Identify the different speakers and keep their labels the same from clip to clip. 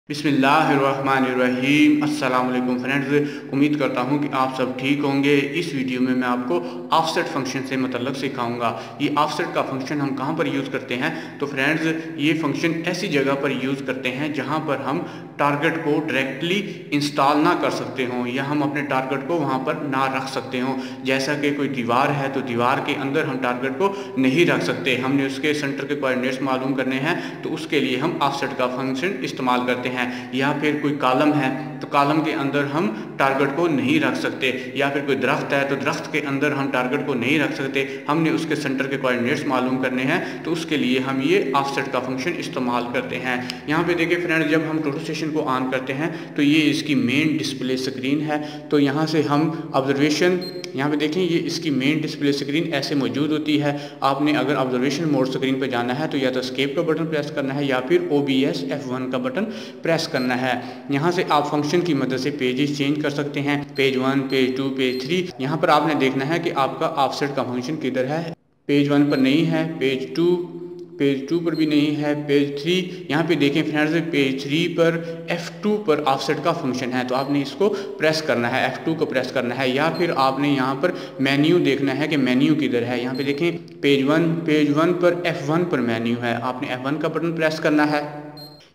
Speaker 1: बिस्मिल्लाहिर्रहमानिर्रहीम। अस्सलाम वालेकुम फ्रेंड्स, उम्मीद करता हूँ कि आप सब ठीक होंगे। इस वीडियो में मैं आपको ऑफसेट फंक्शन से मतलब सिखाऊंगा। ये ऑफसेट का फंक्शन हम कहाँ पर यूज़ करते हैं? तो फ्रेंड्स, ये फंक्शन ऐसी जगह पर यूज़ करते हैं जहाँ पर हम टारगेट को डायरेक्टली इंस्टॉल ना कर सकते हों या हम अपने टारगेट को वहाँ पर ना रख सकते हों। जैसा कि कोई दीवार है तो दीवार के अंदर हम टारगेट को नहीं रख सकते, हमने उसके सेंटर के कोऑर्डिनेट्स मालूम करने हैं, तो उसके लिए हम ऑफसेट का फंक्शन इस्तेमाल करते हैं। या फिर कोई कॉलम है तो कॉलम के अंदर हम टारगेट को नहीं रख सकते, या फिर कोई दरख्त है तो दरख्त के अंदर हम टारगेट को नहीं रख सकते, हमने उसके सेंटर के कोऑर्डिनेट्स मालूम करने हैं, तो उसके लिए हम ये ऑफसेट का फंक्शन इस्तेमाल करते हैं। यहाँ पे देखिए फ्रेंड, जब हम टोटल स्टेशन को ऑन करते हैं तो ये इसकी मेन डिस्प्ले स्क्रीन है। तो यहाँ से हम ऑब्जर्वेशन, यहाँ पे देखें ये इसकी मेन डिस्प्ले स्क्रीन ऐसे मौजूद होती है। आपने अगर ऑब्जर्वेशन मोड स्क्रीन पर जाना है तो या तो एस्केप का बटन प्रेस करना है या फिर OBS F1 का बटन प्रेस करना है। यहाँ से आप फंक्शन की मदद से पेजेस चेंज कर सकते हैं, पेज 1, पेज 2, पेज 3। यहाँ पर आपने देखना है कि आपका ऑफसेट का फंक्शन किधर है। पेज 1 पर नहीं है, पेज 2 पर भी नहीं है, पेज 3। यहाँ पे देखें फ्रेंड्स, पेज 3 पर F2 पर ऑफसेट का फंक्शन है, तो आपने इसको प्रेस करना है, F2 को प्रेस करना है। या फिर आपने यहाँ पर मेन्यू देखना है कि मेन्यू किधर है। यहाँ पे देखें पेज 1 पर F1 पर मेन्यू है, आपने F1 का बटन प्रेस करना है।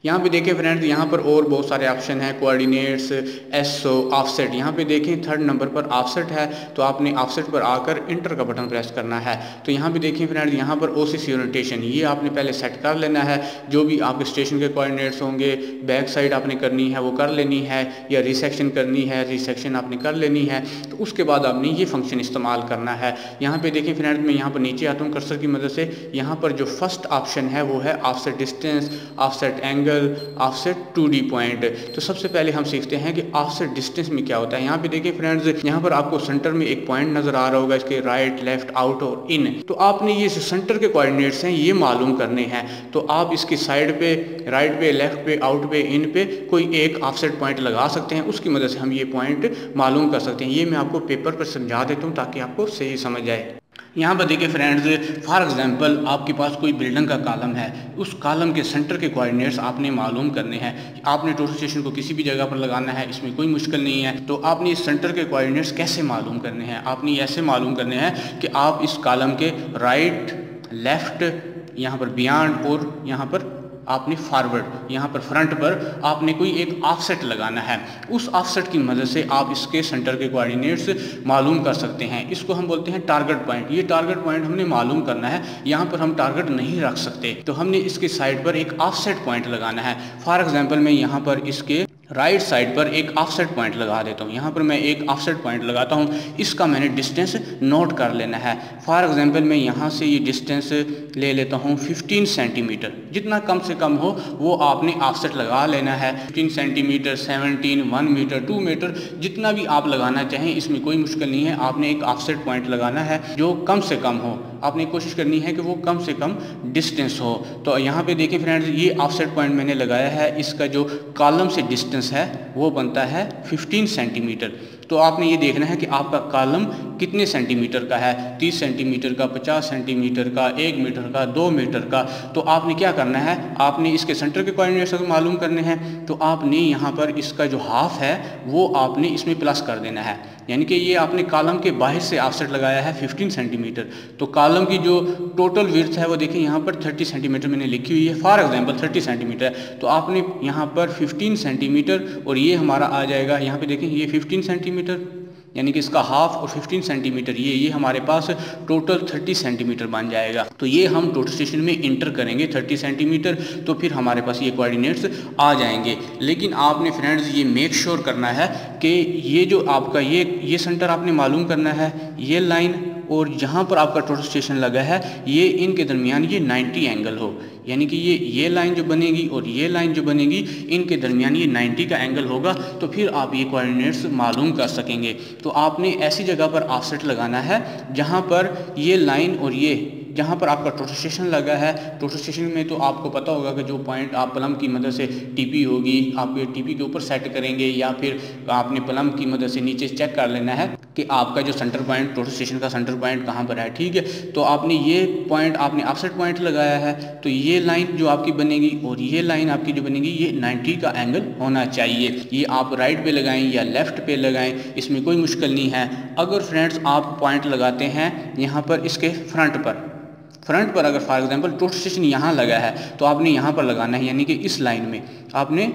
Speaker 1: यहाँ पे देखें फ्रेंड्स, यहाँ पर और बहुत सारे ऑप्शन हैं, कोऑर्डिनेट्स, SO, ऑफसेट। यहाँ पे देखें 3rd नंबर पर ऑफसेट है, तो आपने ऑफसेट पर आकर इंटर का बटन प्रेस करना है। तो यहाँ पे देखें फ्रेंड्स, यहाँ पर OCC ओरिएंटेशन ये आपने पहले सेट कर लेना है। जो भी आपके स्टेशन के कोऑर्डिनेट्स होंगे, बैक साइड आपने करनी है वो कर लेनी है, या रिसेक्शन करनी है रिसेक्शन आपने कर लेनी है। तो उसके बाद आपने ये फंक्शन इस्तेमाल करना है। यहाँ पे देखें फ्रेंड्स, मैं यहाँ पर नीचे आता हूँ कर्सर की मदद से। यहाँ पर जो फर्स्ट ऑप्शन है वो है offset distance, offset angle, offset 2D point. तो सबसे पहले हम सीखते हैं कि ऑफसेट डिस्टेंस में क्या होता है। यहाँ पे देखिए फ्रेंड्स, यहाँ पर आपको सेंटर में एक पॉइंट नजर आ रहा होगा, इसके राइट, लेफ्ट, आउट और इन। तो आपने ये सेंटर के कोऑर्डिनेट्स हैं ये मालूम करने हैं। तो आप इसकी साइड पे, राइट पे, लेफ्ट पे, आउट पे, इन पे कोई एक ऑफसेट पॉइंट लगा सकते हैं। उसकी मदद से हम ये पॉइंट मालूम कर सकते हैं। ये मैं आपको पेपर पर समझा देता हूँ ताकि आपको सही समझ आए। यहाँ पर देखिए फ्रेंड्स, फॉर एग्जांपल आपके पास कोई बिल्डिंग का कॉलम है, उस कॉलम के सेंटर के कोऑर्डिनेट्स आपने मालूम करने हैं। आपने टोटल स्टेशन को किसी भी जगह पर लगाना है, इसमें कोई मुश्किल नहीं है। तो आपने इस सेंटर के कोऑर्डिनेट्स कैसे मालूम करने हैं? आपने ऐसे मालूम करने हैं कि आप इस कॉलम के राइट, लेफ्ट, यहाँ पर बियॉन्ड और यहाँ पर आपने फॉरवर्ड, यहाँ पर फ्रंट पर आपने कोई एक ऑफसेट लगाना है। उस ऑफसेट की मदद से आप इसके सेंटर के कोऑर्डिनेट्स मालूम कर सकते हैं। इसको हम बोलते हैं टारगेट पॉइंट। ये टारगेट पॉइंट हमने मालूम करना है। यहाँ पर हम टारगेट नहीं रख सकते, तो हमने इसके साइड पर एक ऑफसेट पॉइंट लगाना है। फॉर एग्जाम्पल मैं यहाँ पर इसके राइट साइड पर एक ऑफसेट पॉइंट लगा देता हूँ। यहाँ पर मैं एक ऑफसेट पॉइंट लगाता हूँ, इसका मैंने डिस्टेंस नोट कर लेना है। फॉर एग्जांपल मैं यहाँ से ये डिस्टेंस ले लेता हूँ 15 सेंटीमीटर। जितना कम से कम हो वो आपने ऑफसेट लगा लेना है। 15 सेंटीमीटर, 17, 1 मीटर, 2 मीटर, जितना भी आप लगाना चाहें, इसमें कोई मुश्किल नहीं है। आपने एक ऑफसेट पॉइंट लगाना है जो कम से कम हो, आपने कोशिश करनी है कि वो कम से कम डिस्टेंस हो। तो यहाँ पे देखिए फ्रेंड्स, ये ऑफसेट पॉइंट मैंने लगाया है, इसका जो कॉलम से डिस्टेंस है वो बनता है 15 सेंटीमीटर। तो आपने ये देखना है कि आपका कॉलम कितने सेंटीमीटर का है, 30 सेंटीमीटर का, 50 सेंटीमीटर का, 1 मीटर का, 2 मीटर का। तो आपने क्या करना है, आपने इसके सेंटर के कोऑर्डिनेट्स मालूम करने हैं। तो आपने यहाँ पर इसका जो हाफ है वो आपने इसमें प्लस कर देना है, यानी कि ये आपने कॉलम के बाहर से ऑफसेट लगाया है 15 सेंटीमीटर। तो कॉलम की जो टोटल विड्थ है वो देखिए यहाँ पर 30 सेंटीमीटर मैंने लिखी हुई है। फॉर एग्जांपल 30 सेंटीमीटर है, तो आपने यहाँ पर 15 सेंटीमीटर और ये हमारा आ जाएगा, यहाँ पे देखें ये 15 सेंटीमीटर, यानी कि इसका हाफ और 15 सेंटीमीटर, ये हमारे पास टोटल 30 सेंटीमीटर बन जाएगा। तो ये हम टोटल स्टेशन में इंटर करेंगे 30 सेंटीमीटर, तो फिर हमारे पास ये कोऑर्डिनेट्स आ जाएंगे। लेकिन आपने फ्रेंड्स ये मेक श्योर करना है कि ये जो आपका ये सेंटर आपने मालूम करना है, ये लाइन और जहाँ पर आपका टोटल स्टेशन लगा है ये इनके दरमियान ये 90 एंगल हो, यानी कि ये लाइन जो बनेगी और ये लाइन जो बनेगी इनके दरमियान ये 90 का एंगल होगा। तो फिर आप ये कोऑर्डिनेट्स मालूम कर सकेंगे। तो आपने ऐसी जगह पर ऑफसेट लगाना है जहाँ पर ये लाइन और ये जहाँ पर आपका टोटल स्टेशन लगा है, टोटल स्टेशन में तो आपको पता होगा कि जो पॉइंट आप प्लम की मदद से टीपी होगी, आप ये टीपी के ऊपर सेट करेंगे या फिर आपने प्लम की मदद से नीचे चेक कर लेना है कि आपका जो सेंटर पॉइंट, टोटल स्टेशन का सेंटर पॉइंट कहाँ पर है। ठीक है, तो आपने ये पॉइंट, आपने ऑफसेट पॉइंट लगाया है, तो ये लाइन जो आपकी बनेगी और ये लाइन आपकी जो बनेगी ये 90 का एंगल होना चाहिए। ये आप राइट पे लगाएं या लेफ्ट पे लगाएं, इसमें कोई मुश्किल नहीं है। अगर फ्रेंड्स आप पॉइंट लगाते हैं यहाँ पर इसके फ्रंट पर अगर फॉर एग्जांपल टोटल स्टेशन यहाँ लगा है तो आपने यहाँ पर लगाना है, यानी कि इस लाइन में आपने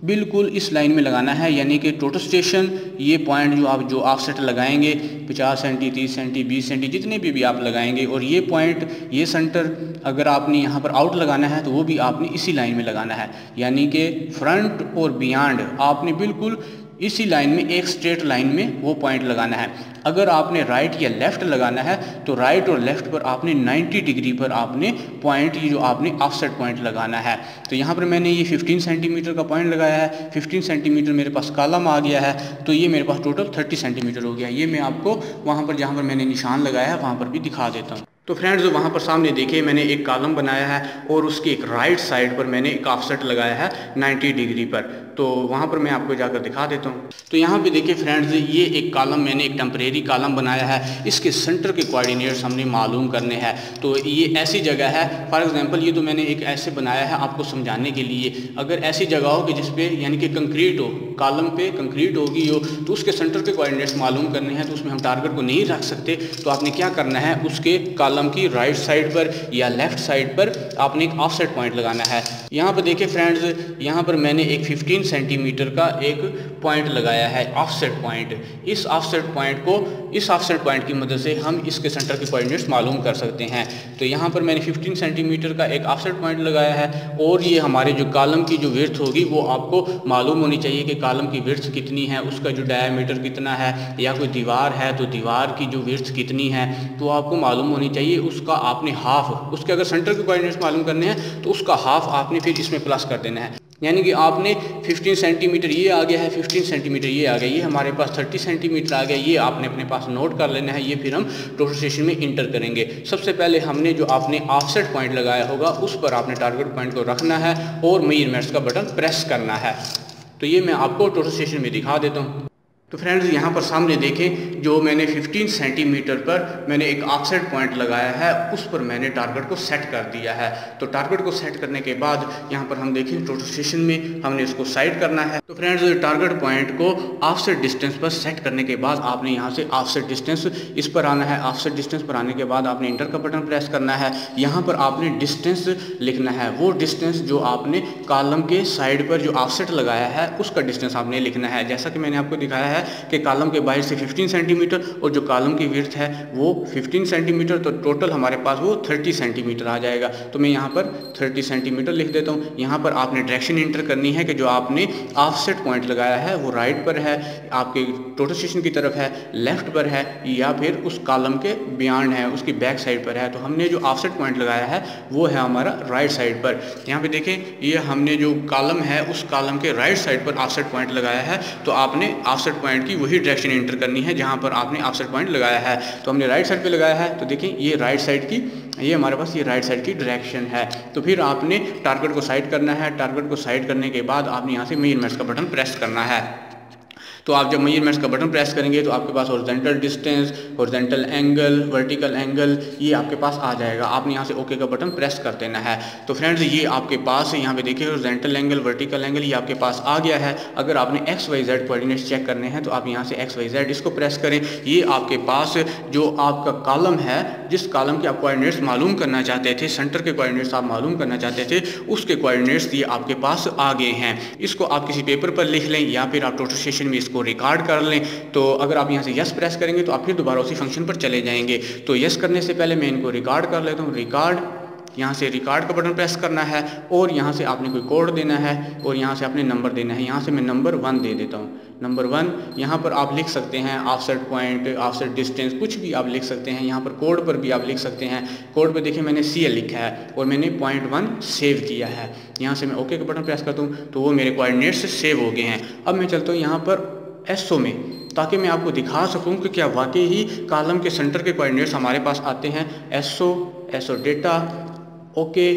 Speaker 1: बिल्कुल इस लाइन में लगाना है, यानी कि टोटल स्टेशन ये पॉइंट जो आप ऑफसेट लगाएंगे 50 सेंटी, 30 सेंटी, 20 सेंटी, जितने भी आप लगाएंगे, और ये पॉइंट, ये सेंटर अगर आपने यहाँ पर आउट लगाना है तो वो भी आपने इसी लाइन में लगाना है, यानी कि फ्रंट और बियॉन्ड आपने बिल्कुल इसी लाइन में, एक स्ट्रेट लाइन में वो पॉइंट लगाना है। अगर आपने राइट या लेफ़्ट लगाना है तो राइट और लेफ़्ट पर आपने 90 डिग्री पर आपने पॉइंट, ये जो आपने ऑफसेट पॉइंट लगाना है। तो यहाँ पर मैंने ये 15 सेंटीमीटर का पॉइंट लगाया है, 15 सेंटीमीटर मेरे पास कॉलम आ गया है, तो ये मेरे पास टोटल 30 सेंटीमीटर हो गया। ये मैं आपको वहाँ पर जहाँ पर मैंने निशान लगाया है वहाँ पर भी दिखा देता हूँ। तो फ्रेंड्स वहाँ पर सामने देखिए मैंने एक कॉलम बनाया है और उसकी एक राइट साइड पर मैंने एक ऑफसेट लगाया है 90 डिग्री पर, तो वहाँ पर मैं आपको जाकर दिखा देता हूँ। तो यहाँ पे देखिए फ्रेंड्स, ये एक कॉलम मैंने एक टेम्परेरी कॉलम बनाया है, इसके सेंटर के कोऑर्डिनेट्स हमने मालूम करने हैं। तो ये ऐसी जगह है, फॉर एग्जांपल ये तो मैंने एक ऐसे बनाया है आपको समझाने के लिए। अगर ऐसी जगह हो कि जिसपे यानी कि कंक्रीट हो, कॉलम पे कंक्रीट होगी हो, तो उसके सेंटर के कोऑर्डिनेट्स मालूम करने हैं, तो उसमें हम टारगेट को नहीं रख सकते। तो आपने क्या करना है, उसके कॉलम की राइट साइड पर या लेफ्ट साइड पर आपने एक ऑफसेट पॉइंट लगाना है। यहाँ पर देखिए फ्रेंड्स, यहाँ पर मैंने एक 15 सेंटीमीटर का एक पॉइंट लगाया है, ऑफसेट पॉइंट। इस ऑफसेट पॉइंट की मदद से हम इसके सेंटर के कोऑर्डिनेट्स मालूम कर सकते हैं। तो यहाँ पर मैंने 15 सेंटीमीटर का एक ऑफसेट पॉइंट लगाया है, और ये हमारे जो कॉलम की जो विड्थ होगी वो आपको मालूम होनी चाहिए कि कॉलम की विड्थ कितनी है, उसका जो डायमीटर कितना है, या कोई दीवार है तो दीवार की जो विड्थ कितनी है, तो आपको मालूम होनी चाहिए। उसका आपने हाफ, उसके अगर सेंटर के कोऑर्डिनेट्स मालूम करने हैं तो उसका हाफ आपने फिर इसमें प्लस कर देना है, यानी कि आपने 15 सेंटीमीटर ये आ गया है, 15 सेंटीमीटर ये आ गया, ये हमारे पास 30 सेंटीमीटर आ गया, ये आपने अपने पास नोट कर लेना है। ये फिर हम टोटल स्टेशन में इंटर करेंगे। सबसे पहले हमने जो आपने ऑफसेट पॉइंट लगाया होगा उस पर आपने टारगेट पॉइंट को रखना है और मेजरमेंट्स का बटन प्रेस करना है। तो ये मैं आपको टोटल स्टेशन में दिखा देता हूँ। तो फ्रेंड्स यहाँ पर सामने देखें, जो मैंने 15 सेंटीमीटर पर मैंने एक ऑफसेट पॉइंट लगाया है, उस पर मैंने टारगेट को सेट कर दिया है। तो टारगेट को सेट करने के बाद यहाँ पर हम देखें टोटल स्टेशन में हमने इसको साइड करना है। तो फ्रेंड्स टारगेट पॉइंट को ऑफसेट डिस्टेंस पर सेट करने के बाद आपने यहाँ से ऑफसेट डिस्टेंस इस पर आना है। ऑफसेट डिस्टेंस पर आने के बाद आपने इंटर का बटन प्रेस करना है। यहाँ पर आपने डिस्टेंस लिखना है, वो डिस्टेंस जो आपने कॉलम के साइड पर जो ऑफसेट लगाया है उसका डिस्टेंस आपने लिखना है। जैसा कि मैंने आपको दिखाया है कि कॉलम के बाहर से 15 सेंटीमीटर और जो कॉलम की विड्थ है वो 15 सेंटीमीटर, तो टोटल हमारे पास वो 30 सेंटीमीटर आ जाएगा। तो मैं यहाँ पर 30 सेंटीमीटर लिख देता हूँ। यहाँ पर आपने डायरेक्शन इंटर करनी है कि जो आपने ऑफसेट पॉइंट लगाया है वो राइट पर है, आपके टोटल स्टेशन की तरफ है, लेफ्ट पर है, या फिर उस कॉलम के बियॉन्ड है, उसकी बैक साइड पर है। तो हमने जो ऑफसेट पॉइंट लगाया है वो है हमारा राइट साइड पर। यहाँ पे देखें, ये हमने जो कॉलम है उस कॉलम के राइट साइड पर ऑफसेट पॉइंट लगाया है। तो आपने ऑफसेट पॉइंट की वही डायरेक्शन एंटर करनी है जहां पर आपने ऑफसेट पॉइंट लगाया है। तो हमने राइट साइड पे लगाया है, तो देखें ये राइट साइड की, ये हमारे पास ये राइट साइड की डायरेक्शन है। तो फिर आपने टारगेट को साइड करना है। टारगेट को साइड करने के बाद आपने यहाँ से मेजरमेंट्स का बटन प्रेस करना है। तो आप जब मेजरमेंट्स का बटन प्रेस करेंगे तो आपके पास horizontal distance, horizontal angle, vertical angle ये आपके पास आ जाएगा। आपने यहाँ से ओके का बटन प्रेस कर देना है। तो फ्रेंड्स ये आपके पास यहाँ पे देखिए हॉरिजॉन्टल एंगल, वर्टिकल एंगल ये आपके पास आ गया है। अगर आपने XYZ कोऑर्डिनेट्स चेक करने हैं तो आप यहाँ से XYZ इसको प्रेस करें। ये आपके पास जो आपका कॉलम है, जिस कॉलम के आप कोऑर्डिनेट्स मालूम करना चाहते थे, सेंटर के कोऑर्डिनेट्स आप मालूम करना चाहते थे, उसके कोऑर्डिनेट्स ये आपके पास आ गए हैं। इसको आप किसी पेपर पर लिख लें या फिर आप टोटल स्टेशन में को रिकॉर्ड कर लें। तो अगर आप यहाँ से यस प्रेस करेंगे तो आप फिर दोबारा उसी फंक्शन पर चले जाएंगे। तो यस करने से पहले मैं इनको रिकॉर्ड कर लेता हूँ। रिकॉर्ड, यहाँ से रिकॉर्ड का बटन प्रेस करना है और यहाँ से आपने कोई कोड देना है और यहाँ से आपने नंबर देना है। यहाँ से मैं नंबर 1 दे देता हूँ। नंबर 1 यहाँ पर आप लिख सकते हैं ऑफसेट पॉइंट, ऑफसेट डिस्टेंस, कुछ भी आप लिख सकते हैं। यहाँ पर कोड पर भी आप लिख सकते हैं। कोड पर देखिए मैंने CL लिखा है और मैंने 0.1 सेव किया है। यहाँ से मैं ओके का बटन प्रेस करता हूँ तो वो मेरे कोऑर्डिनेट्स सेव हो गए हैं। अब मैं चलता हूँ यहाँ पर SO में। ताकि मैं आपको दिखा सकूं कि क्या वाकई ही कॉलम के सेंटर के कोऑर्डिनेट्स हमारे पास आते हैं। एसओ डेटा ओके,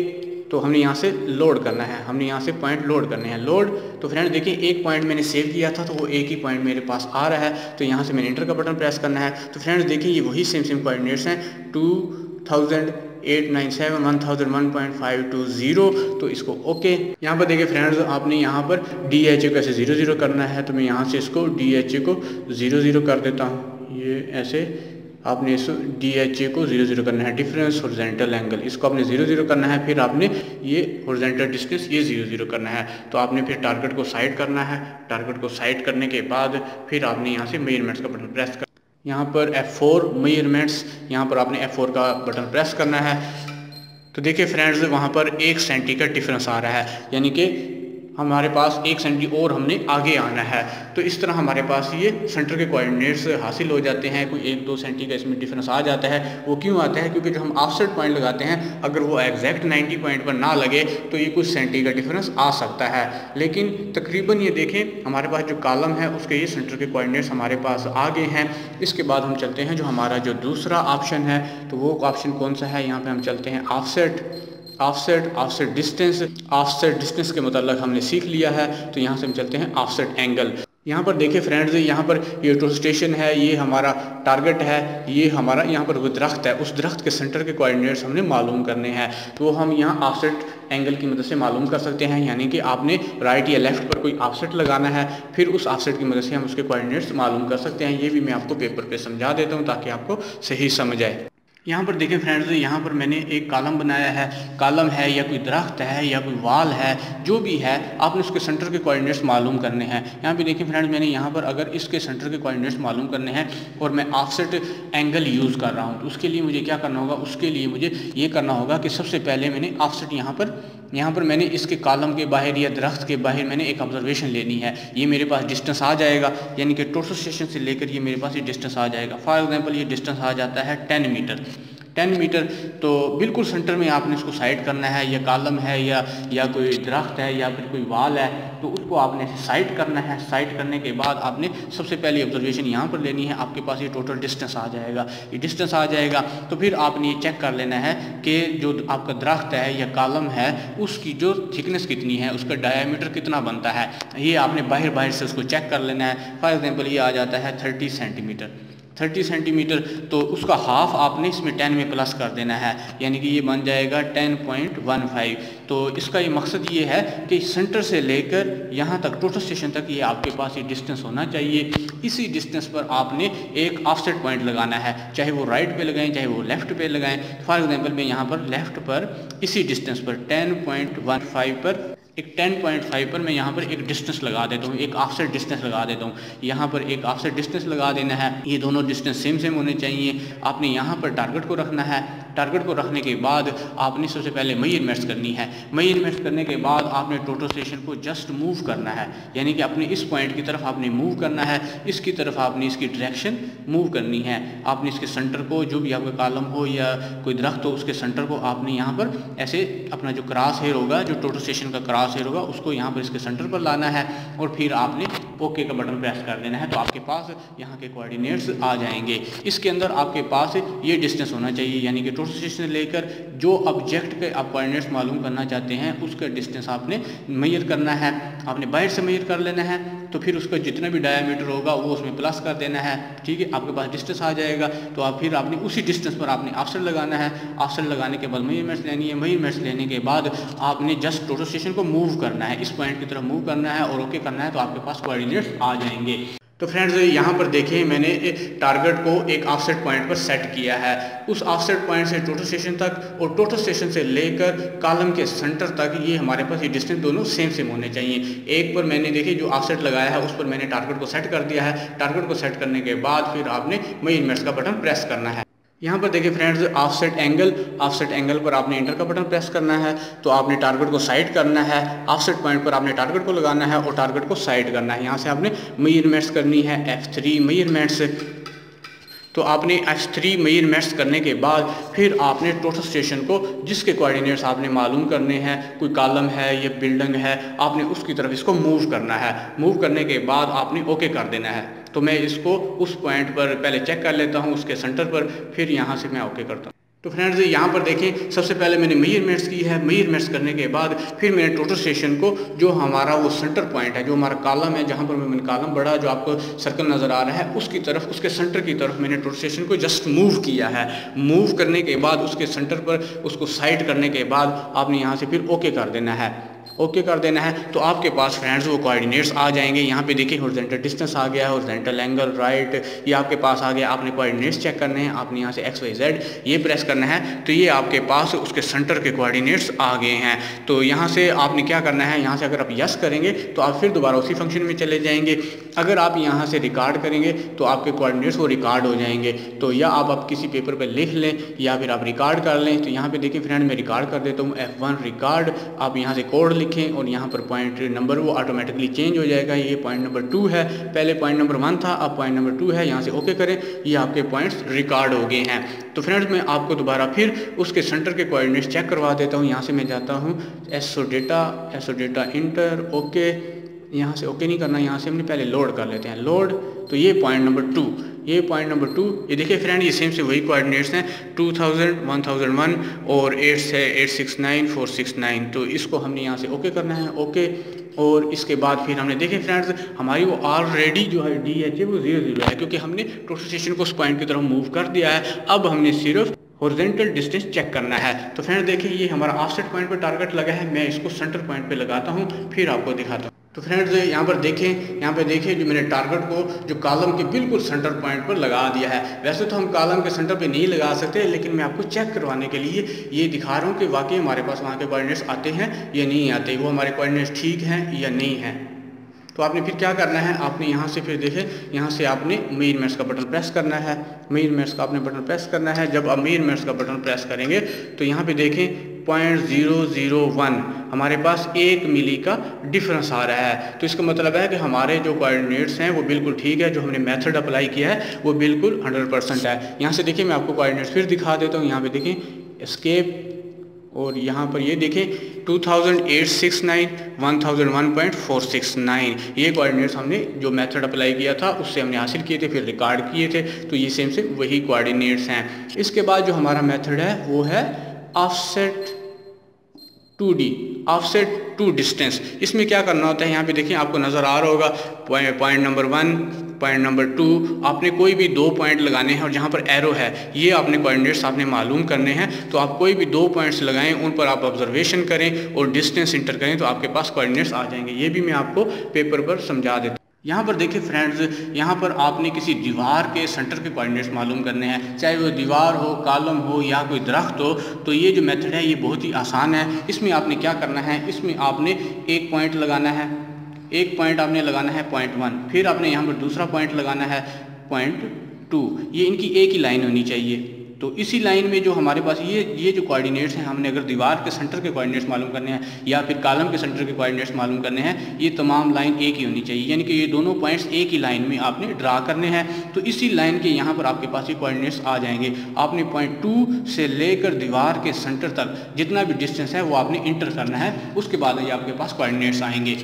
Speaker 1: तो हमने यहाँ से लोड करना है, हमने यहाँ से पॉइंट लोड करने हैं। लोड, तो फ्रेंड देखिए एक पॉइंट मैंने सेव किया था तो वो एक ही पॉइंट मेरे पास आ रहा है, तो यहाँ से मैंने इंटर का बटन प्रेस करना है। तो फ्रेंड्स देखिए ये वही सेम कोऑर्डिनेट्स हैं 2897 1001.520, तो इसको ओके। यहाँ पर देखिए फ्रेंड्स आपने यहाँ पर DHA को ऐसे 00 करना है, तो मैं यहाँ से इसको DHA को 00 कर देता हूँ। ये ऐसे आपने इस DHA को 00 करना है, डिफरेंस हॉरिजॉन्टल एंगल, इसको आपने 00 करना है। फिर आपने ये हॉरिजॉन्टल डिस्टेंस ये 00 करना है। तो आपने फिर टारगेट को साइड करना है। टारगेट को साइड करने के बाद फिर आपने यहाँ से मेजरमेंट्स का बटन प्रेस कर, यहाँ पर F4 मेजरमेंट्स, यहाँ पर आपने F4 का बटन प्रेस करना है। तो देखिए फ्रेंड्स वहाँ पर 1 सेंटी का डिफरेंस आ रहा है, यानी कि हमारे पास 1 सेंटी और हमने आगे आना है। तो इस तरह हमारे पास ये सेंटर के कोऑर्डिनेट्स हासिल हो जाते हैं। कोई 1-2 सेंटी का इसमें डिफरेंस आ जाता है। वो क्यों आता है? क्योंकि जो हम ऑफसेट पॉइंट लगाते हैं अगर वो एग्जैक्ट 90 पॉइंट पर ना लगे तो ये कुछ सेंटी का डिफरेंस आ सकता है। लेकिन तकरीबन ये देखें हमारे पास जो कॉलम है उसके ये सेंटर के कोऑर्डिनेट्स हमारे पास आगे हैं। इसके बाद हम चलते हैं जो हमारा जो दूसरा ऑप्शन है, तो वो ऑप्शन कौन सा है? यहाँ पर हम चलते हैं ऑफसेट डिस्टेंस के मतलब हमने सीख लिया है। तो यहाँ से हम चलते हैं ऑफसेट एंगल। यहाँ पर देखिए फ्रेंड्स यहाँ पर ये टोल स्टेशन है, ये हमारा टारगेट है, ये हमारा यहाँ पर वो दरख्त है, उस दरख्त के सेंटर के कोऑर्डिनेट्स हमने मालूम करने हैं। तो हम यहाँ ऑफसेट एंगल की मदद से मालूम कर सकते हैं, यानी कि आपने राइट या लेफ्ट पर कोई ऑफसेट लगाना है, फिर उस ऑफसेट की मदद से हम उसके कोऑर्डिनेट्स मालूम कर सकते हैं। ये भी मैं आपको पेपर पे समझा देता हूँ ताकि आपको सही समझ आए। यहाँ पर देखें फ्रेंड्स यहाँ पर मैंने एक कॉलम बनाया है। कॉलम है या कोई दरख्त है या कोई वाल है, जो भी है आपने उसके सेंटर के कोऑर्डिनेट्स मालूम करने हैं। यहाँ पे देखें फ्रेंड्स मैंने यहाँ पर अगर इसके सेंटर के कोऑर्डिनेट्स मालूम करने हैं और मैं ऑफसेट एंगल यूज़ कर रहा हूँ, तो उसके लिए मुझे क्या करना होगा? उसके लिए मुझे ये करना होगा कि सबसे पहले मैंने ऑफसेट यहाँ पर मैंने इसके कॉलम के बाहर या दरख्त के बाहर मैंने एक ऑब्जर्वेशन लेनी है। ये मेरे पास डिस्टेंस आ जाएगा, यानी कि टोटल स्टेशन से लेकर ये मेरे पास ये डिस्टेंस आ जाएगा। फॉर एग्जांपल ये डिस्टेंस आ जाता है 10 मीटर। तो बिल्कुल सेंटर में आपने इसको साइड करना है। या कॉलम है या कोई दरख्त है या फिर कोई वाल है, तो उसको आपने साइड करना है। साइड करने के बाद आपने सबसे पहले ऑब्जर्वेशन यहाँ पर लेनी है। आपके पास ये टोटल डिस्टेंस आ जाएगा, ये डिस्टेंस आ जाएगा। तो फिर आपने ये चेक कर लेना है कि जो आपका दरख्त है या कॉलम है उसकी जो थिकनेस कितनी है, उसका डायामीटर कितना बनता है, ये आपने बाहर से उसको चेक कर लेना है। फॉर एग्जांपल ये आ जाता है 30 सेंटीमीटर, तो उसका हाफ आपने इसमें 10 में प्लस कर देना है, यानी कि ये बन जाएगा 10.15। तो इसका ये मकसद ये है कि सेंटर से लेकर यहाँ तक टोटल स्टेशन तक ये आपके पास ये डिस्टेंस होना चाहिए। इसी डिस्टेंस पर आपने एक ऑफसेट पॉइंट लगाना है, चाहे वो राइट पे लगाएं चाहे वो लेफ्ट पे लगाएं। फॉर एग्जांपल मैं यहाँ पर लेफ्ट पर इसी डिस्टेंस पर 10.15 पर एक 10.5 पर मैं यहाँ पर एक डिस्टेंस लगा देता हूँ, एक ऑफसेट डिस्टेंस लगा देता हूँ। यहाँ पर एक ऑफसेट डिस्टेंस लगा देना है। ये दोनों डिस्टेंस सेम होने चाहिए। आपने यहाँ पर टारगेट को रखना है। टारगेट को रखने के बाद आपने सबसे पहले मेजरमेंट्स करनी है। मेजरमेंट्स करने के बाद आपने टोटल स्टेशन को जस्ट मूव करना है, यानी कि अपने इस पॉइंट की तरफ आपने मूव करना है, इसकी तरफ आपने इसकी डायरेक्शन मूव करनी है। आपने इसके सेंटर को, जो भी आपका कॉलम हो या कोई दरख्त हो, उसके सेंटर को आपने यहाँ पर ऐसे अपना जो क्रॉस हेयर होगा, जो टोटल स्टेशन का क्रॉस हेयर होगा, उसको यहाँ पर इसके सेंटर पर लाना है और फिर आपने ओके का बटन प्रेस कर देना है। तो आपके पास यहाँ के कोऑर्डिनेट्स आ जाएंगे। इसके अंदर आपके पास ये डिस्टेंस होना चाहिए, यानी कि टोटल स्टेशन से लेकर जो ऑब्जेक्ट के आप कोऑर्डिनेट्स मालूम करना चाहते हैं उसका डिस्टेंस आपने मेजर करना है। आपने बाहर से मेजर कर लेना है, तो फिर उसका जितना भी डायामीटर होगा वो उसमें प्लस कर देना है। ठीक है, आपके पास डिस्टेंस आ जाएगा। तो आप फिर आपने उसी डिस्टेंस पर आपने ऑफसेट लगाना है। ऑफसेट लगाने के बाद मेजरमेंट्स लेनी है। मेजरमेंट्स लेने के बाद आपने जस्ट टोटल स्टेशन को मूव करना है, इस पॉइंट की तरफ मूव करना है और ओके करना है, तो आपके पास कोऑर्डिनेट्स आ जाएंगे। तो फ्रेंड्स यहाँ पर देखिए मैंने टारगेट को एक ऑफसेट पॉइंट पर सेट किया है। उस ऑफसेट पॉइंट से टोटल स्टेशन तक और टोटल स्टेशन से लेकर कॉलम के सेंटर तक ये हमारे पास ये डिस्टेंस दोनों सेम होने चाहिए। एक पर मैंने देखिए जो ऑफसेट लगाया है उस पर मैंने टारगेट को सेट कर दिया है। टारगेट को सेट करने के बाद फिर आपने मेजरमेंट्स का बटन प्रेस करना है। यहाँ पर देखिए फ्रेंड्स ऑफसेट एंगल पर आपने इंटर का बटन प्रेस करना है। तो आपने टारगेट को साइड करना है। ऑफसेट पॉइंट पर आपने टारगेट को लगाना है और टारगेट को साइड करना है। यहाँ से आपने मेजरमेंट्स करनी है F3 मेजरमेंट्स। तो आपने F3 मेजरमेंट्स करने के बाद फिर आपने टोटल स्टेशन को जिसके कोऑर्डिनेट्स आपने मालूम करने हैं, कोई कॉलम है या बिल्डिंग है, आपने उसकी तरफ इसको मूव करना है। मूव करने के बाद आपने ओके कर देना है। तो मैं इसको उस पॉइंट पर पहले चेक कर लेता हूँ, उसके सेंटर पर, फिर यहाँ से मैं ओके करता हूँ। तो फ्रेंड्स यहाँ पर देखें, सबसे पहले मैंने मेजरमेंट्स की है। मेजरमेंट्स करने के बाद फिर मैंने टोटल स्टेशन को, जो हमारा वो सेंटर पॉइंट है, जो हमारा कॉलम है, जहाँ पर मैंने कॉलम बढ़ा जो आपको सर्कल नज़र आ रहा है, उसकी तरफ, उसके सेंटर की तरफ मैंने टोटल स्टेशन को जस्ट मूव किया है। मूव करने के बाद उसके सेंटर पर उसको साइड करने के बाद आपने यहाँ से फिर ओके कर देना है। ओके कर देना है तो आपके पास फ्रेंड्स वो कोऑर्डिनेट्स आ जाएंगे। यहाँ पे देखिए हॉरिजॉन्टल डिस्टेंस आ गया है, हॉरिजॉन्टल एंगल, राइट, ये आपके पास आ गया। आपने कोऑर्डिनेट्स चेक करने हैं, आपने यहाँ से एक्स वाई जेड ये प्रेस करना है, तो ये आपके पास उसके सेंटर के कोऑर्डिनेट्स आ गए हैं। तो यहाँ से आपने क्या करना है, यहाँ से अगर आप यस करेंगे तो आप फिर दोबारा उसी फंक्शन में चले जाएंगे। अगर आप यहाँ से रिकॉर्ड करेंगे तो आपके कोऑर्डिनेट्स वो रिकॉर्ड हो जाएंगे। तो या आप किसी पेपर पर लिख लें या फिर आप रिकॉर्ड कर लें। तो यहाँ पे देखिए फ्रेंड, मैं रिकॉर्ड कर देता हूँ, F1 रिकॉर्ड। आप यहाँ से कोड लिखें और यहाँ पर पॉइंट नंबर वो ऑटोमेटिकली चेंज हो जाएगा। ये पॉइंट नंबर 2 है, पहले पॉइंट नंबर 1 था, अब पॉइंट नंबर 2 है। यहाँ से ओके करें, ये आपके पॉइंट्स रिकॉर्ड हो गए हैं। तो फ्रेंड्स मैं आपको दोबारा फिर उसके सेंटर के कोऑर्डिनेट्स चेक करवा देता हूँ। यहाँ से मैं जाता हूँ एसओ डेटा इंटर, ओके। यहाँ से ओके नहीं करना, यहाँ से हमने पहले लोड कर लेते हैं, लोड। तो ये पॉइंट नंबर 2, ये पॉइंट नंबर 2, ये देखिए फ्रेंड, ये सेम से वही कोऑर्डिनेट्स हैं, 2000, 1001 और 8 से 869, 469। तो इसको हमने यहाँ से ओके करना है, ओके। और इसके बाद फिर हमने देखे फ्रेंड्स, हमारी वो ऑलरेडी जो है DH वो 0 है, क्योंकि हमने टोटल स्टेशन को उस पॉइंट की तरफ मूव कर दिया है। अब हमने सिर्फ हॉरिजॉन्टल डिस्टेंस चेक करना है। तो फ्रेंड देखिए, ये हमारा ऑफसेट पॉइंट पर टारगेट लगा है, मैं इसको सेंटर पॉइंट पे लगाता हूँ, फिर आपको दिखाता हूँ। तो फ्रेंड्स यहाँ पर देखें, यहाँ पे देखिए जो मैंने टारगेट को जो कॉलम के बिल्कुल सेंटर पॉइंट पर लगा दिया है। वैसे तो हम कॉलम के सेंटर पे नहीं लगा सकते, लेकिन मैं आपको चेक करवाने के लिए ये दिखा रहा हूँ कि वाकई हमारे पास वहाँ के कोऑर्डिनेट्स आते हैं या नहीं आते, वो हमारे कोऑर्डिनेट्स ठीक हैं या नहीं हैं। तो आपने फिर क्या करना है, आपने यहाँ से फिर देखें, यहाँ से आपने मेजरमेंट्स का बटन प्रेस करना है। मेजरमेंट्स का आपने बटन प्रेस करना है। जब आप मेजरमेंट्स का बटन प्रेस करेंगे तो यहाँ पे देखें 0.001 हमारे पास 1 मिली का डिफरेंस आ रहा है। तो इसका मतलब है कि हमारे जो कोऑर्डिनेट्स हैं वो बिल्कुल ठीक है, जो हमने मेथड अप्लाई किया है वो बिल्कुल 100% है। यहाँ से देखिए, मैं आपको कोऑर्डिनेट्स फिर दिखा देता हूँ। यहाँ पे देखें एस्केप, और यहाँ पर ये देखें 2869, 1001.469, ये कोऑर्डिनेट्स हमने जो मेथड अप्लाई किया था उससे हमने हासिल किए थे, फिर रिकॉर्ड किए थे। तो ये सेम से वही कोऑर्डिनेट्स हैं। इसके बाद जो हमारा मेथड है वो है offset 2D, offset to distance. इसमें क्या करना होता है, यहाँ पे देखिए आपको नज़र आ रहा होगा पॉइंट नंबर 1, पॉइंट नंबर 2, आपने कोई भी 2 पॉइंट लगाने हैं और जहाँ पर एरो है ये आपने कोऑर्डिनेट्स आपने मालूम करने हैं। तो आप कोई भी 2 पॉइंट्स लगाएं, उन पर आप ऑब्जर्वेशन करें और डिस्टेंस इंटर करें, तो आपके पास कोऑर्डिनेट्स आ जाएंगे। ये भी मैं आपको पेपर पर समझा देता हूँ। यहाँ पर देखिए फ्रेंड्स, यहाँ पर आपने किसी दीवार के सेंटर के कोऑर्डिनेट्स मालूम करने हैं, चाहे वो दीवार हो, कॉलम हो या कोई दरख्त हो। तो ये जो मेथड है ये बहुत ही आसान है। इसमें आपने क्या करना है, इसमें आपने एक पॉइंट लगाना है, एक पॉइंट आपने लगाना है पॉइंट 1, फिर आपने यहाँ पर दूसरा पॉइंट लगाना है पॉइंट 2। ये इनकी एक ही लाइन होनी चाहिए। तो इसी लाइन में जो हमारे पास ये जो कोऑर्डिनेट्स हैं, हमने अगर दीवार के सेंटर के कोऑर्डिनेट्स मालूम करने हैं या फिर कॉलम के सेंटर के कोऑर्डिनेट्स मालूम करने हैं, ये तमाम लाइन एक ही होनी चाहिए, यानी कि ये दोनों पॉइंट्स एक ही लाइन में आपने ड्रा करने हैं। तो इसी लाइन के यहाँ पर आपके पास ये कोऑर्डिनेट्स आ जाएंगे। आपने पॉइंट 2 से लेकर दीवार के सेंटर तक जितना भी डिस्टेंस है वो आपने इंटर करना है, उसके बाद ये आपके पास कोऑर्डिनेट्स आएंगे।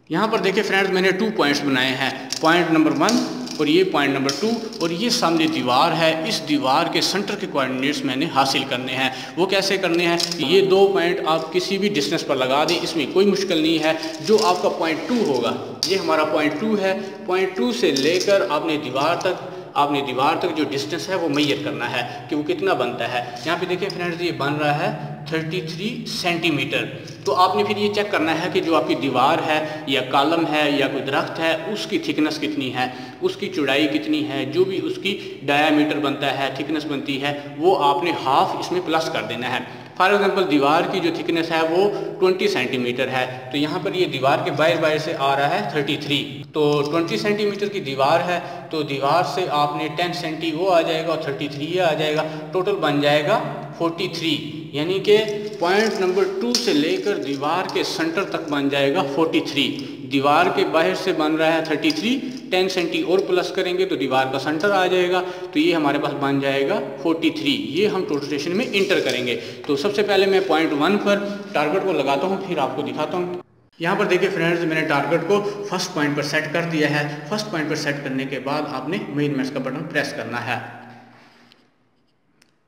Speaker 1: यहाँ पर देखिए फ्रेंड्स, मैंने 2 पॉइंट्स बनाए हैं, पॉइंट नंबर 1 और ये पॉइंट नंबर 2, और ये सामने दीवार है, इस दीवार के सेंटर के कोऑर्डिनेट्स मैंने हासिल करने हैं। वो कैसे करने हैं, ये 2 पॉइंट आप किसी भी डिस्टेंस पर लगा दें, इसमें कोई मुश्किल नहीं है। जो आपका पॉइंट 2 होगा, ये हमारा पॉइंट 2 है, पॉइंट 2 से लेकर आपने दीवार तक जो डिस्टेंस है वो मेजर करना है कि वो कितना बनता है। यहाँ पे देखिए फ्रेंड्स, ये बन रहा है 33 सेंटीमीटर। तो आपने फिर ये चेक करना है कि जो आपकी दीवार है या कॉलम है या कोई दरख्त है, उसकी थिकनेस कितनी है, उसकी चौड़ाई कितनी है, जो भी उसकी डायामीटर बनता है, थिकनेस बनती है, वो आपने हाफ इसमें प्लस कर देना है। फॉर एग्जाम्पल दीवार की जो थिकनेस है वो 20 सेंटीमीटर है, तो यहाँ पर ये दीवार के बाहर से आ रहा है 33। तो 20 सेंटीमीटर की दीवार है, तो दीवार से आपने 10 सेंटी वो आ जाएगा और 33 ये आ जाएगा, टोटल बन जाएगा 43। यानी कि पॉइंट नंबर 2 से लेकर दीवार के सेंटर तक बन जाएगा 43। दीवार के बाहर से बन रहा है 33, 10 सेंटी और प्लस करेंगे तो दीवार का सेंटर आ जाएगा, तो ये हमारे पास बन जाएगा 43। ये हम टोटल स्टेशन में इंटर करेंगे। तो सबसे पहले मैं पॉइंट 1 पर टारगेट को लगाता हूँ, फिर आपको दिखाता हूँ। यहाँ पर देखिए फ्रेंड्स, मैंने टारगेट को फर्स्ट पॉइंट पर सेट कर दिया है। फर्स्ट पॉइंट पर सेट करने के बाद आपने मेजरमेंट्स का बटन प्रेस करना है।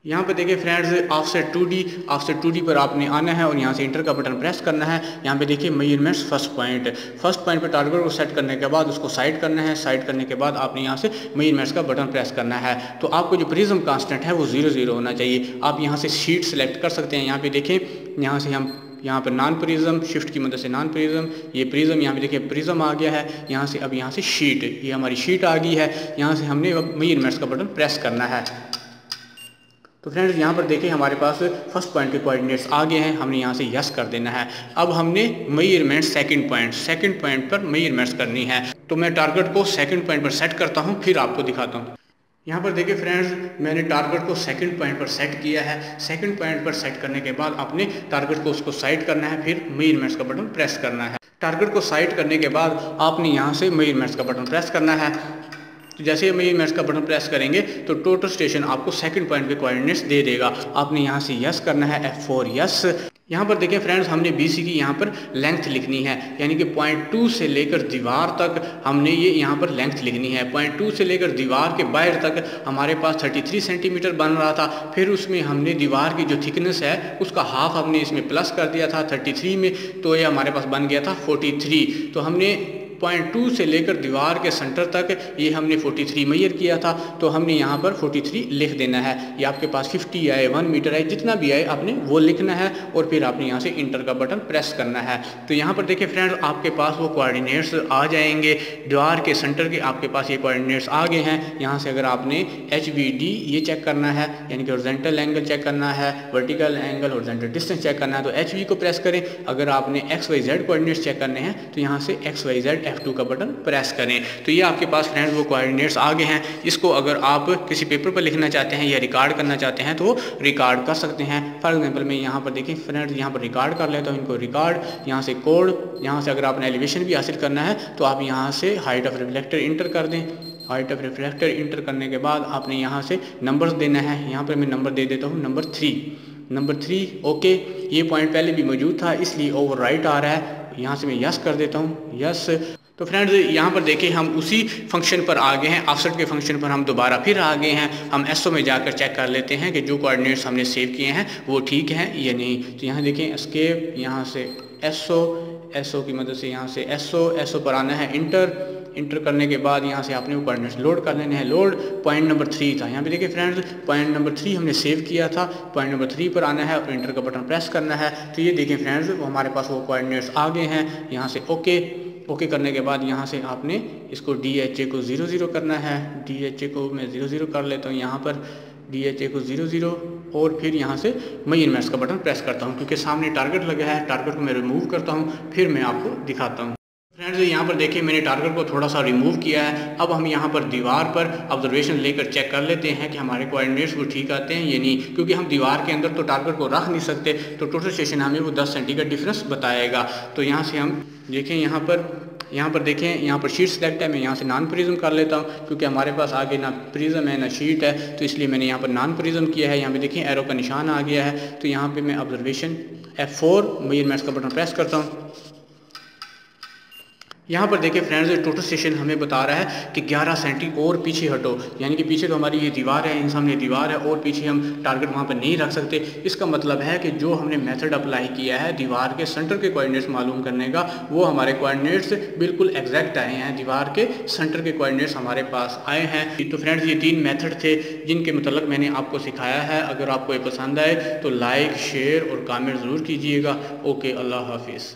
Speaker 1: यहाँ पर देखिए फ्रेंड्स, ऑफसेट 2D पर आपने आना है और यहाँ से इंटर का बटन प्रेस करना है। यहाँ पे देखिए मेजरमेंट्स फर्स्ट पॉइंट पर टारगेट को सेट करने के बाद उसको साइड करना है। साइड करने के बाद आपने यहाँ से मेजरमेंट्स का बटन प्रेस करना है। तो आपको जो प्रिज्म कांस्टेंट है वो 0 होना चाहिए। आप यहाँ से शीट सेलेक्ट कर सकते हैं। यहाँ पे देखें, यहाँ से हम यहाँ पर नॉन प्रिज्म, शिफ्ट की मदद से नॉन प्रिज्म, ये प्रिज्म, यहाँ पे देखिए प्रिज्म आ गया है। यहाँ से अब यहाँ से शीट, ये हमारी शीट आ गई है। यहाँ से हमने अब मेजरमेंट्स का बटन प्रेस करना है। तो फ्रेंड्स, यहाँ पर देखिए हमारे पास फर्स्ट पॉइंट के कोऑर्डिनेट्स आ गए हैं। हमने यहाँ से यस कर देना है। अब हमने मेजरमेंट सेकंड पॉइंट पर मेजरमेंट्स करनी है। तो मैं टारगेट को सेकंड पॉइंट पर सेट करता हूँ, फिर आपको दिखाता हूँ। यहाँ पर देखिए फ्रेंड्स, मैंने टारगेट को सेकंड पॉइंट पर सेट किया है। सेकंड पॉइंट पर सेट करने के बाद अपने टारगेट को उसको साइड करना है, फिर मेजरमेंट्स का बटन प्रेस करना है। टारगेट को साइड करने के बाद आपने यहाँ से मेजरमेंट्स का बटन प्रेस करना है। तो जैसे मेजरमेंट्स का बटन प्रेस करेंगे तो टोटल स्टेशन आपको सेकंड पॉइंट के कोऑर्डिनेट्स दे देगा। आपने यहाँ से यस करना है, F4 यस। यहाँ पर देखिए फ्रेंड्स, हमने BC की यहाँ पर लेंथ लिखनी है, यानी कि पॉइंट 2 से लेकर दीवार तक हमने ये यहाँ पर लेंथ लिखनी है। पॉइंट 2 से लेकर दीवार के बाहर तक हमारे पास 33 सेंटीमीटर बन रहा था। फिर उसमें हमने दीवार की जो थिकनेस है उसका हाफ हमने इसमें प्लस कर दिया था 33 में, तो ये हमारे पास बन गया था 43। तो हमने पॉइंट 2 से लेकर दीवार के सेंटर तक ये हमने 43 मेजर किया था। तो हमने यहाँ पर 43 लिख देना है। ये आपके पास 50 आए, 1 मीटर आए, जितना भी आए आपने वो लिखना है और फिर आपने यहाँ से इंटर का बटन प्रेस करना है। तो यहाँ पर देखिए फ्रेंड्स, आपके पास वो कोऑर्डिनेट्स आ जाएंगे। दीवार के सेंटर के आपके पास ये कोऑर्डिनेट्स आ गए हैं। यहाँ से अगर आपने HVD ये चेक करना है, यानी कि हॉरिजॉन्टल एंगल चेक करना है, vertical angle, horizontal distance check करना है, तो HV को प्रेस करें। अगर आपने XYZ कोऑर्डिनेट्स चेक करने हैं तो यहाँ से XYZ F2 का बटन प्रेस करें। तो ये आपके पास फ्रेंड्स वो कोऑर्डिनेट्स आ गए हैं। इसको अगर आप किसी पेपर पर लिखना चाहते हैं या रिकॉर्ड करना चाहते हैं तो रिकॉर्ड कर सकते हैं। फॉर एग्जांपल मैं यहाँ पर देखिए फ्रेंड्स, यहाँ पर रिकॉर्ड कर लेता हूँ इनको। रिकॉर्ड, यहाँ से कोड, यहाँ से अगर आपने एलिवेशन भी हासिल करना है तो आप यहाँ से हाइट ऑफ रिफ्लेक्टर इंटर कर दें। हाइट ऑफ रिफ्लेक्टर इंटर करने के बाद आपने यहाँ से नंबर्स देना है। यहाँ पर मैं नंबर दे देता हूँ नंबर 3। ओके, ये पॉइंट पहले भी मौजूद था इसलिए ओवरराइट आ रहा है। यहाँ से मैं यस कर देता हूँ, यस। तो फ्रेंड्स, यहाँ पर देखिए हम उसी फंक्शन पर आ गए हैं। ऑफसेट के फंक्शन पर हम दोबारा फिर आ गए हैं। हम SO में जाकर चेक कर लेते हैं कि जो कोऑर्डिनेट्स हमने सेव किए हैं वो ठीक हैं या नहीं। तो यहाँ देखें एस्केप, यहाँ से SO की मदद से यहाँ से SO पर आना है, इंटर करने के बाद यहाँ से आपने वो कोऑर्डिनेट्स लोड कर लेने हैं। लोड पॉइंट नंबर 3 था। यहाँ पे देखिए फ्रेंड्स, पॉइंट नंबर 3 हमने सेव किया था। पॉइंट नंबर 3 पर आना है और इंटर का बटन प्रेस करना है। तो ये देखिए फ्रेंड्स, वो हमारे पास वो कोऑर्डिनेट्स आ गए हैं। यहाँ से ओके करने के बाद यहाँ से आपने इसको DHA को 0 करना है। DHA को मैं 0 कर लेता हूँ। यहाँ पर DHA को 0 और फिर यहाँ से मेजरमेंट्स का बटन प्रेस करता हूँ, क्योंकि सामने टारगेट लगा है। टारगेट को मैं रिमूव करता हूँ, फिर मैं आपको दिखाता हूँ। फ्रेंड्स, यहाँ पर देखिए मैंने टारगेट को थोड़ा सा रिमूव किया है। अब हम यहाँ पर दीवार पर ऑब्जर्वेशन लेकर चेक कर लेते हैं कि हमारे कोऑर्डिनेट्स वो ठीक आते हैं या नहीं, क्योंकि हम दीवार के अंदर तो टारगेट को रख नहीं सकते। तो टोटल स्टेशन हमें वो 10 सेंटी का डिफरेंस बताएगा। तो यहाँ से हम देखें, यहाँ पर देखें, यहाँ पर शीट सेलेक्ट है। मैं यहाँ से नॉन प्रिज्म कर लेता हूँ, क्योंकि हमारे पास आगे ना प्रिज्म है ना शीट है, तो इसलिए मैंने यहाँ पर नॉन प्रिज्म किया है। यहाँ पे देखें एरो का निशान आ गया है। तो यहाँ पे मैं ऑब्जर्वेशन F4 मेजरमेंट्स का बटन प्रेस करता हूँ। यहाँ पर देखिए फ्रेंड्स, टोटल स्टेशन हमें बता रहा है कि 11 सेंटी और पीछे हटो, यानी कि पीछे तो हमारी ये दीवार है, इन सामने दीवार है और पीछे हम टारगेट वहाँ पर नहीं रख सकते। इसका मतलब है कि जो हमने मेथड अप्लाई किया है दीवार के सेंटर के कोऑर्डिनेट्स मालूम करने का, वो हमारे कोऑर्डिनेट्स बिल्कुल एग्जैक्ट आए हैं। दीवार के सेंटर के कोऑर्डिनेट्स हमारे पास आए हैं। तो फ्रेंड्स, ये 3 मेथड थे जिनके मतलब मैंने आपको सिखाया है। अगर आपको ये पसंद आए तो लाइक, शेयर और कमेंट ज़रूर कीजिएगा। ओके, अल्लाह हाफिज़।